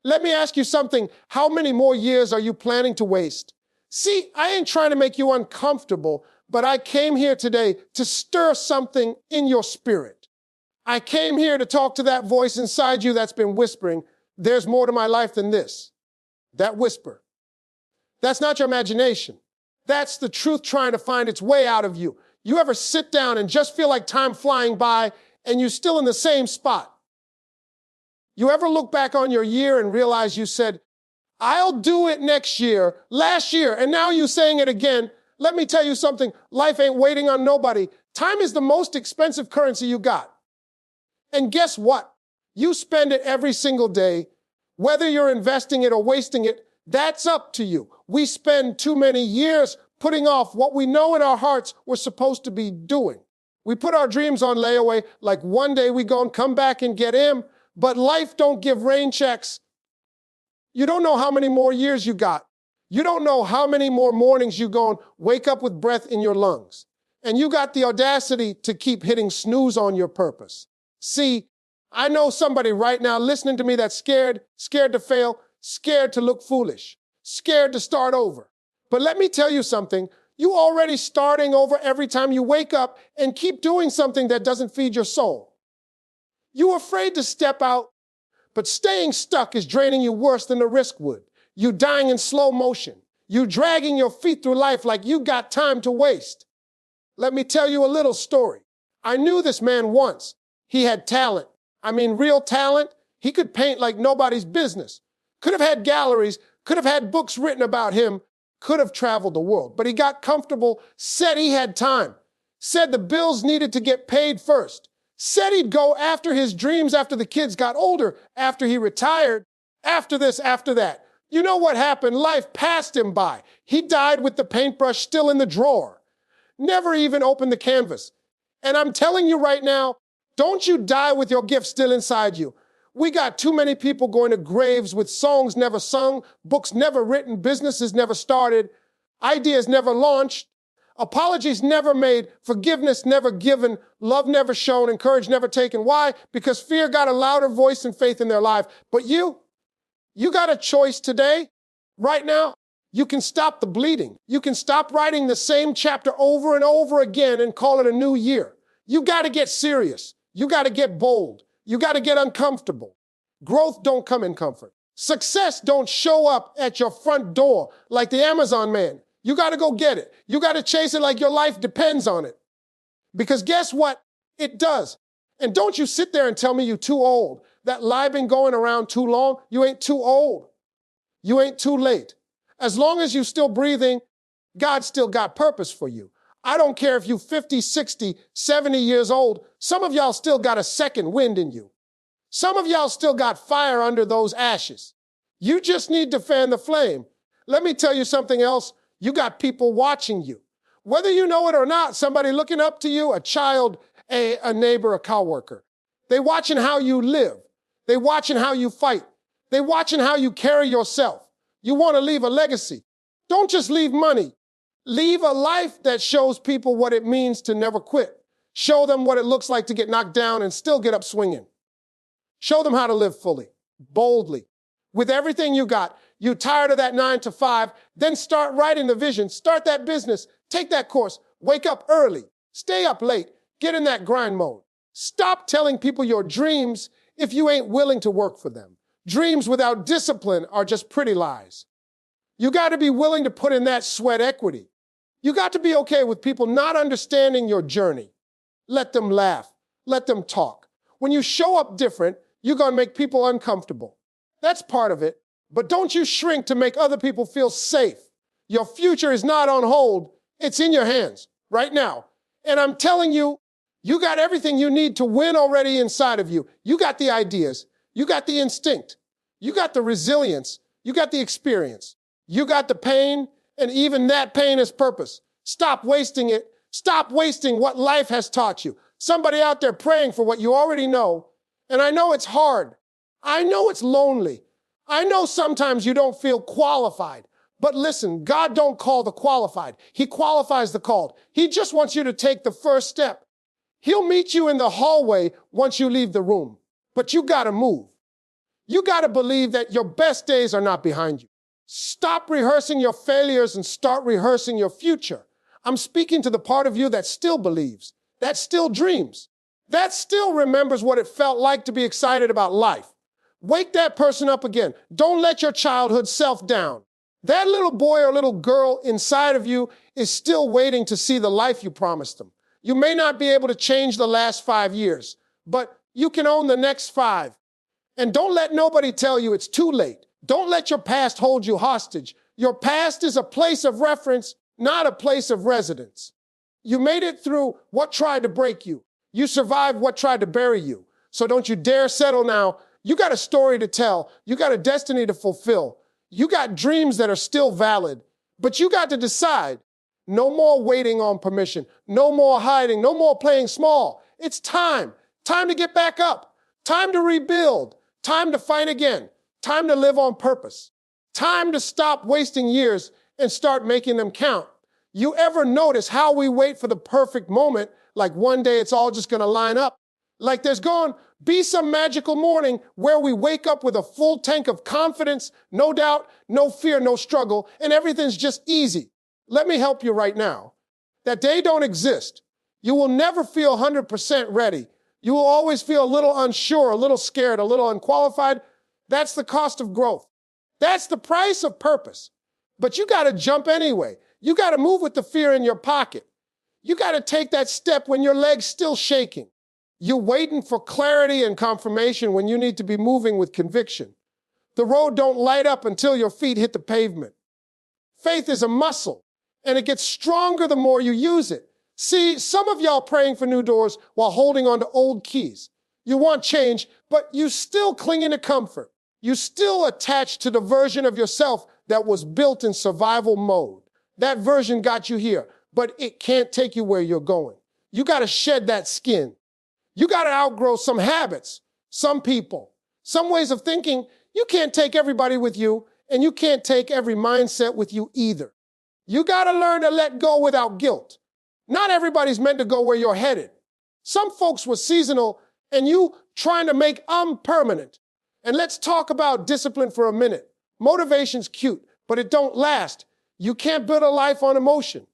Let me ask you something. How many more years are you planning to waste? See, I ain't trying to make you uncomfortable, but I came here today to stir something in your spirit. I came here to talk to that voice inside you that's been whispering, there's more to my life than this. That whisper. That's not your imagination. That's the truth trying to find its way out of you. You ever sit down and just feel like time flying by and you're still in the same spot? You ever look back on your year and realize you said, I'll do it next year, last year, and now you're saying it again? Let me tell you something. Life ain't waiting on nobody. Time is the most expensive currency you got. And guess what? You spend it every single day. Whether you're investing it or wasting it, that's up to you. We spend too many years putting off what we know in our hearts we're supposed to be doing. We put our dreams on layaway, like one day we gonna come back and get him, but life don't give rain checks. You don't know how many more years you got. You don't know how many more mornings you gonna wake up with breath in your lungs. And you got the audacity to keep hitting snooze on your purpose. See, I know somebody right now listening to me that's scared to fail, scared to look foolish, scared to start over. But let me tell you something. You already starting over every time you wake up and keep doing something that doesn't feed your soul. You're afraid to step out, but staying stuck is draining you worse than the risk would. You dying in slow motion. You dragging your feet through life like you got time to waste. Let me tell you a little story. I knew this man once. He had talent. I mean, real talent. He could paint like nobody's business. Could have had galleries, could have had books written about him, could have traveled the world. But he got comfortable, said he had time, said the bills needed to get paid first, said he'd go after his dreams after the kids got older, after he retired, after this, after that. You know what happened? Life passed him by. He died with the paintbrush still in the drawer. Never even opened the canvas. And I'm telling you right now, don't you die with your gift still inside you. We got too many people going to graves with songs never sung, books never written, businesses never started, ideas never launched, apologies never made, forgiveness never given, love never shown, and courage never taken. Why? Because fear got a louder voice than faith in their life. But you got a choice today, right now. You can stop the bleeding. You can stop writing the same chapter over and over again and call it a new year. You got to get serious. You got to get bold. You got to get uncomfortable. Growth don't come in comfort. Success don't show up at your front door like the Amazon man. You got to go get it. You got to chase it like your life depends on it. Because guess what? It does. And don't you sit there and tell me you're too old. That lie been going around too long. You ain't too old. You ain't too late. As long as you're still breathing, God still got purpose for you. I don't care if you're 50, 60, 70 years old. Some of y'all still got a second wind in you. Some of y'all still got fire under those ashes. You just need to fan the flame. Let me tell you something else. You got people watching you. Whether you know it or not, somebody looking up to you, a child, a neighbor, a coworker. They watching how you live. They watching how you fight. They watching how you carry yourself. You want to leave a legacy. Don't just leave money. Leave a life that shows people what it means to never quit. Show them what it looks like to get knocked down and still get up swinging. Show them how to live fully, boldly, with everything you got. You're tired of that 9 to 5, then start writing the vision. Start that business. Take that course. Wake up early. Stay up late. Get in that grind mode. Stop telling people your dreams if you ain't willing to work for them. Dreams without discipline are just pretty lies. You got to be willing to put in that sweat equity. You got to be okay with people not understanding your journey. Let them laugh. Let them talk. When you show up different, you're going to make people uncomfortable. That's part of it. But don't you shrink to make other people feel safe. Your future is not on hold. It's in your hands right now. And I'm telling you, you got everything you need to win already inside of you. You got the ideas. You got the instinct. You got the resilience. You got the experience. You got the pain, and even that pain is purpose. Stop wasting it. Stop wasting what life has taught you. Somebody out there praying for what you already know. And I know it's hard. I know it's lonely. I know sometimes you don't feel qualified. But listen, God don't call the qualified. He qualifies the called. He just wants you to take the first step. He'll meet you in the hallway once you leave the room. But you got to move. You got to believe that your best days are not behind you. Stop rehearsing your failures and start rehearsing your future. I'm speaking to the part of you that still believes, that still dreams, that still remembers what it felt like to be excited about life. Wake that person up again. Don't let your childhood self down. That little boy or little girl inside of you is still waiting to see the life you promised them. You may not be able to change the last 5 years, but you can own the next 5. And don't let nobody tell you it's too late. Don't let your past hold you hostage. Your past is a place of reference, not a place of residence. You made it through what tried to break you. You survived what tried to bury you. So don't you dare settle now. You got a story to tell. You got a destiny to fulfill. You got dreams that are still valid, but you got to decide. No more waiting on permission. No more hiding. No more playing small. It's time. Time to get back up. Time to rebuild. Time to fight again. Time to live on purpose. Time to stop wasting years and start making them count. You ever notice how we wait for the perfect moment, like one day it's all just going to line up? Like there's going to be some magical morning where we wake up with a full tank of confidence, no doubt, no fear, no struggle, and everything's just easy. Let me help you right now. That day don't exist. You will never feel 100% ready. You will always feel a little unsure, a little scared, a little unqualified. That's the cost of growth. That's the price of purpose. But you got to jump anyway. You got to move with the fear in your pocket. You got to take that step when your leg's still shaking. You're waiting for clarity and confirmation when you need to be moving with conviction. The road don't light up until your feet hit the pavement. Faith is a muscle, and it gets stronger the more you use it. See, some of y'all praying for new doors while holding on to old keys. You want change, but you still clinging to comfort. You still attached to the version of yourself that was built in survival mode. That version got you here, but it can't take you where you're going. You got to shed that skin. You got to outgrow some habits, some people, some ways of thinking. You can't take everybody with you, and you can't take every mindset with you either. You got to learn to let go without guilt. Not everybody's meant to go where you're headed. Some folks were seasonal, and you trying to make them permanent. And let's talk about discipline for a minute. Motivation's cute, but it don't last. You can't build a life on emotion.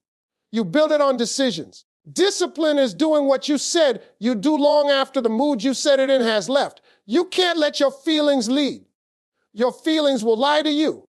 You build it on decisions. Discipline is doing what you said you do long after the mood you set it in has left. You can't let your feelings lead. Your feelings will lie to you.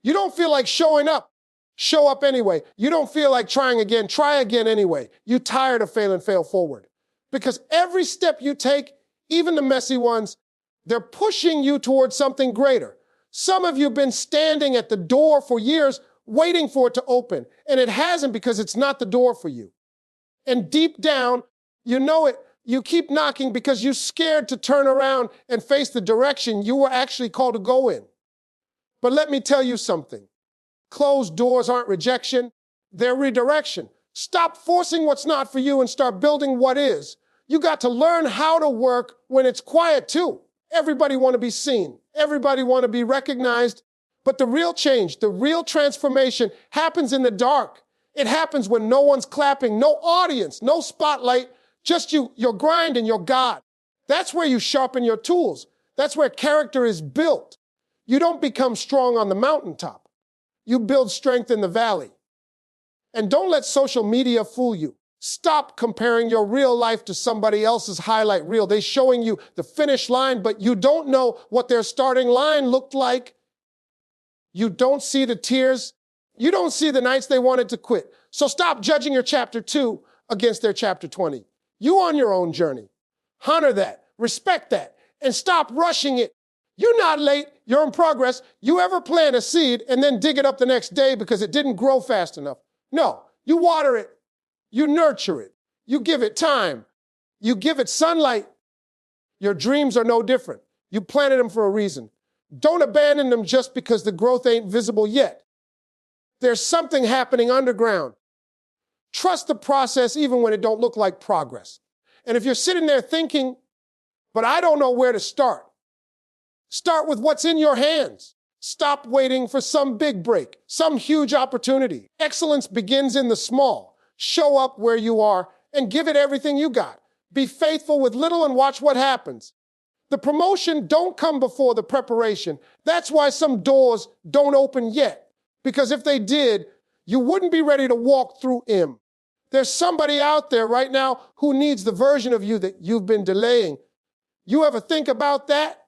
You don't feel like showing up. Show up anyway. You don't feel like trying again. Try again anyway. You tired of failing, fail forward. Because every step you take, even the messy ones, they're pushing you towards something greater. Some of you have been standing at the door for years waiting for it to open, and it hasn't because it's not the door for you. And deep down, you know it. You keep knocking because you're scared to turn around and face the direction you were actually called to go in. But let me tell you something. Closed doors aren't rejection, they're redirection. Stop forcing what's not for you and start building what is. You got to learn how to work when it's quiet too. Everybody want to be seen. Everybody want to be recognized. But the real change, the real transformation happens in the dark. It happens when no one's clapping, no audience, no spotlight, just you, your grind and your God. That's where you sharpen your tools. That's where character is built. You don't become strong on the mountaintop. You build strength in the valley. And don't let social media fool you. Stop comparing your real life to somebody else's highlight reel. They're showing you the finish line, but you don't know what their starting line looked like. You don't see the tears. You don't see the nights they wanted to quit. So stop judging your chapter 2 against their chapter 20. You on your own journey. Honor that, respect that, and stop rushing it. You're not late, you're in progress. You ever plant a seed and then dig it up the next day because it didn't grow fast enough? No, you water it, you nurture it, you give it time, you give it sunlight. Your dreams are no different. You planted them for a reason. Don't abandon them just because the growth ain't visible yet. There's something happening underground. Trust the process even when it don't look like progress. And if you're sitting there thinking, but I don't know where to start, start with what's in your hands. Stop waiting for some big break, some huge opportunity. Excellence begins in the small. Show up where you are and give it everything you got. Be faithful with little and watch what happens. The promotion don't come before the preparation. That's why some doors don't open yet. Because if they did, you wouldn't be ready to walk through them. There's somebody out there right now who needs the version of you that you've been delaying. You ever think about that?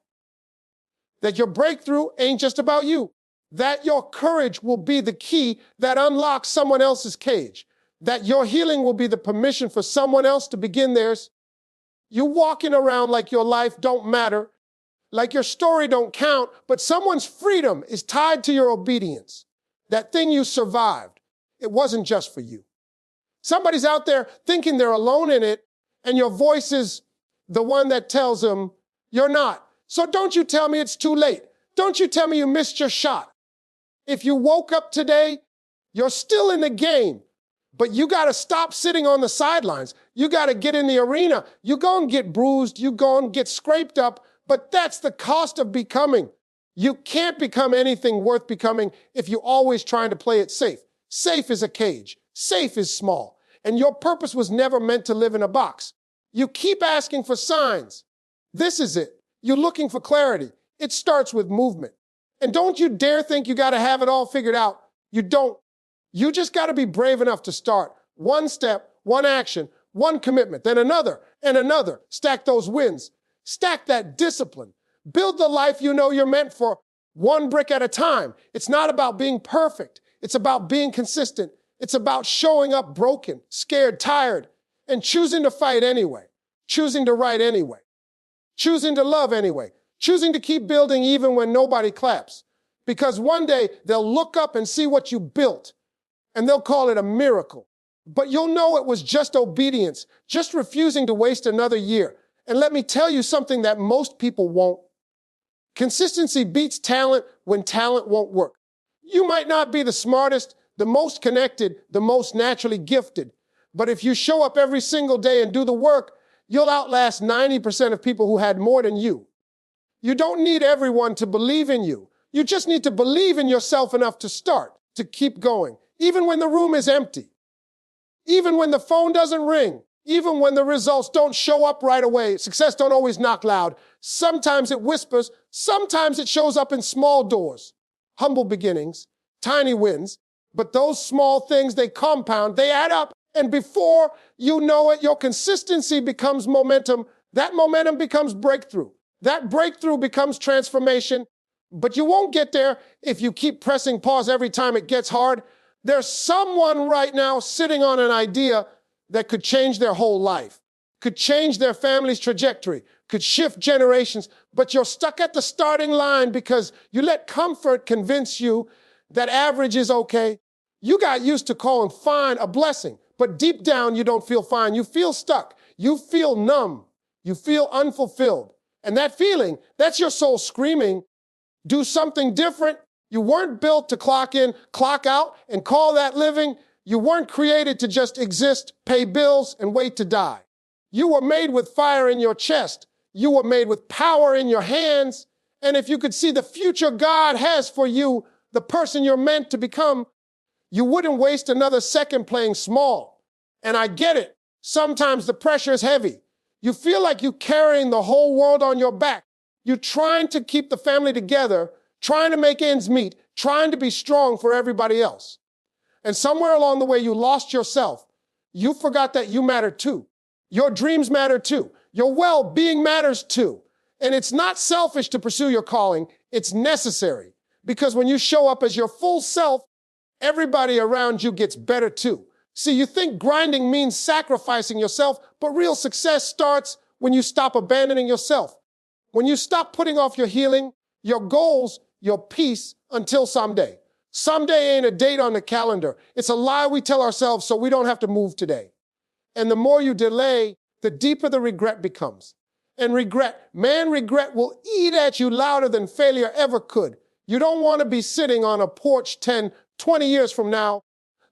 That your breakthrough ain't just about you. That your courage will be the key that unlocks someone else's cage. That your healing will be the permission for someone else to begin theirs. You walking around like your life don't matter, like your story don't count, but someone's freedom is tied to your obedience. That thing you survived, it wasn't just for you. Somebody's out there thinking they're alone in it, and your voice is the one that tells them you're not. So don't you tell me it's too late. Don't you tell me you missed your shot. If you woke up today, you're still in the game, but you got to stop sitting on the sidelines. You got to get in the arena. You're going to get bruised. You're going to get scraped up, but that's the cost of becoming. You can't become anything worth becoming if you're always trying to play it safe. Safe is a cage. Safe is small. And your purpose was never meant to live in a box. You keep asking for signs. This is it. You're looking for clarity. It starts with movement. And don't you dare think you got to have it all figured out. You don't. You just got to be brave enough to start. One step, one action, one commitment, then another and another. Stack those wins. Stack that discipline. Build the life you know you're meant for, one brick at a time. It's not about being perfect. It's about being consistent. It's about showing up broken, scared, tired, and choosing to fight anyway, choosing to write anyway, choosing to love anyway, choosing to keep building even when nobody claps. Because one day they'll look up and see what you built, and they'll call it a miracle. But you'll know it was just obedience, just refusing to waste another year. And let me tell you something that most people won't. Consistency beats talent when talent won't work. You might not be the smartest, the most connected, the most naturally gifted. But if you show up every single day and do the work, you'll outlast 90% of people who had more than you. You don't need everyone to believe in you. You just need to believe in yourself enough to start, to keep going, even when the room is empty, even when the phone doesn't ring, even when the results don't show up right away. Success don't always knock loud. Sometimes it whispers. Sometimes it shows up in small doors. Humble beginnings, tiny wins. But those small things, they compound, they add up. And before you know it, your consistency becomes momentum. That momentum becomes breakthrough. That breakthrough becomes transformation. But you won't get there if you keep pressing pause every time it gets hard. There's someone right now sitting on an idea that could change their whole life, could change their family's trajectory, could shift generations, but you're stuck at the starting line because you let comfort convince you that average is okay. You got used to calling fine a blessing, but deep down you don't feel fine. You feel stuck. You feel numb. You feel unfulfilled. And that feeling, that's your soul screaming, do something different. You weren't built to clock in, clock out, and call that living. You weren't created to just exist, pay bills, and wait to die. You were made with fire in your chest. You were made with power in your hands. And if you could see the future God has for you, the person you're meant to become, you wouldn't waste another second playing small. And I get it. Sometimes the pressure is heavy. You feel like you're carrying the whole world on your back. You're trying to keep the family together, trying to make ends meet, trying to be strong for everybody else. And somewhere along the way, you lost yourself. You forgot that you matter too. Your dreams matter too. Your well-being matters too. And it's not selfish to pursue your calling. It's necessary. Because when you show up as your full self, everybody around you gets better too. See, you think grinding means sacrificing yourself, but real success starts when you stop abandoning yourself. When you stop putting off your healing, your goals, your peace until someday. Someday ain't a date on the calendar. It's a lie we tell ourselves so we don't have to move today. And the more you delay, the deeper the regret becomes. And regret will eat at you louder than failure ever could. You don't want to be sitting on a porch 10, 20 years from now,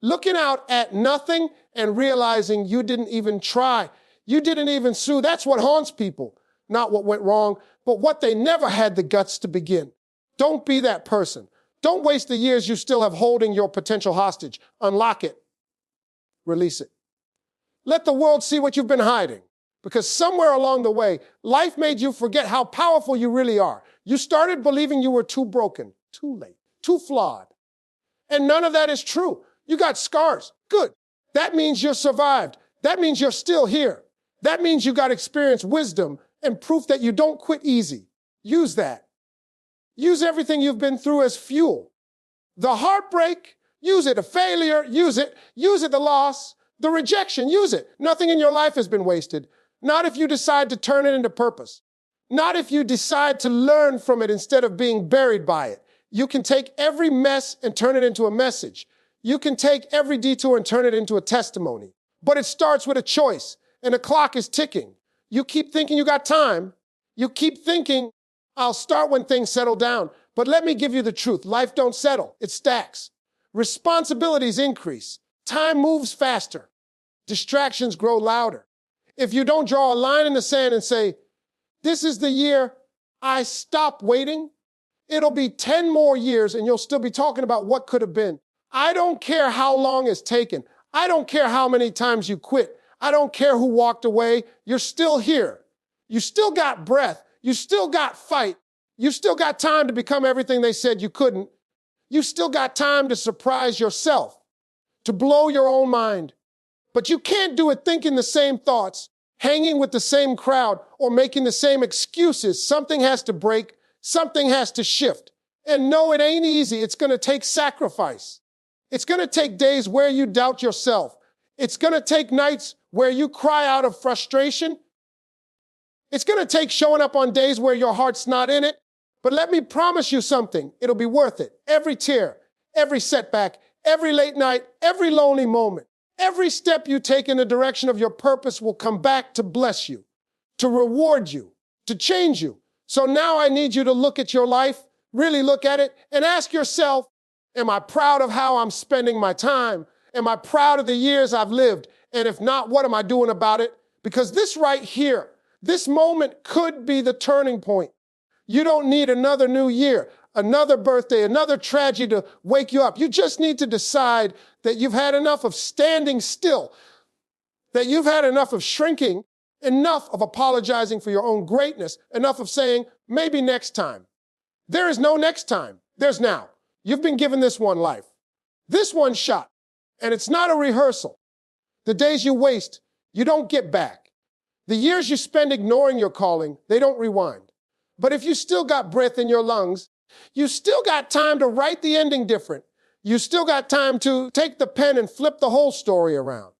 looking out at nothing and realizing you didn't even try. You didn't even sue. That's what haunts people. Not what went wrong, but what they never had the guts to begin. Don't be that person. Don't waste the years you still have holding your potential hostage. Unlock it. Release it. Let the world see what you've been hiding. Because somewhere along the way, life made you forget how powerful you really are. You started believing you were too broken, too late, too flawed. And none of that is true. You got scars. Good. That means you're survived. That means you're still here. That means you got experience, wisdom, and proof that you don't quit easy. Use that. Use everything you've been through as fuel. The heartbreak, use it. A failure, use it. Use it, the loss, the rejection, use it. Nothing in your life has been wasted. Not if you decide to turn it into purpose. Not if you decide to learn from it instead of being buried by it. You can take every mess and turn it into a message. You can take every detour and turn it into a testimony. But it starts with a choice, and the clock is ticking. You keep thinking you got time. You keep thinking, I'll start when things settle down. But let me give you the truth. Life don't settle. It stacks. Responsibilities increase. Time moves faster. Distractions grow louder. If you don't draw a line in the sand and say, this is the year I stop waiting, it'll be 10 more years and you'll still be talking about what could have been. I don't care how long it's taken. I don't care how many times you quit. I don't care who walked away. You're still here. You still got breath. You still got fight. You still got time to become everything they said you couldn't. You still got time to surprise yourself, to blow your own mind. But you can't do it thinking the same thoughts, hanging with the same crowd, or making the same excuses. Something has to break. Something has to shift. And no, it ain't easy. It's going to take sacrifice. It's going to take days where you doubt yourself. It's going to take nights where you cry out of frustration. It's going to take showing up on days where your heart's not in it. But let me promise you something. It'll be worth it. Every tear, every setback, every late night, every lonely moment, every step you take in the direction of your purpose will come back to bless you, to reward you, to change you. So now I need you to look at your life, really look at it, and ask yourself, am I proud of how I'm spending my time? Am I proud of the years I've lived? And if not, what am I doing about it? Because this right here, this moment could be the turning point. You don't need another new year, another birthday, another tragedy to wake you up. You just need to decide that you've had enough of standing still, that you've had enough of shrinking, enough of apologizing for your own greatness, enough of saying, maybe next time. There is no next time. There's now. You've been given this one life, this one shot, and it's not a rehearsal. The days you waste, you don't get back. The years you spend ignoring your calling, they don't rewind. But if you still got breath in your lungs, you still got time to write the ending different. You still got time to take the pen and flip the whole story around.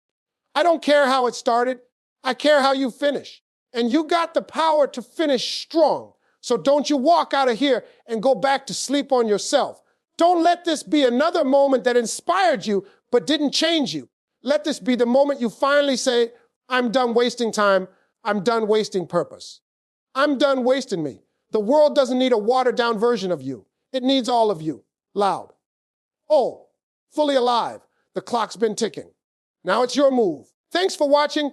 I don't care how it started. I care how you finish. And you got the power to finish strong. So don't you walk out of here and go back to sleep on yourself. Don't let this be another moment that inspired you but didn't change you. Let this be the moment you finally say, I'm done wasting time. I'm done wasting purpose. I'm done wasting me. The world doesn't need a watered-down version of you. It needs all of you, loud. Oh, fully alive. The clock's been ticking. Now it's your move. Thanks for watching.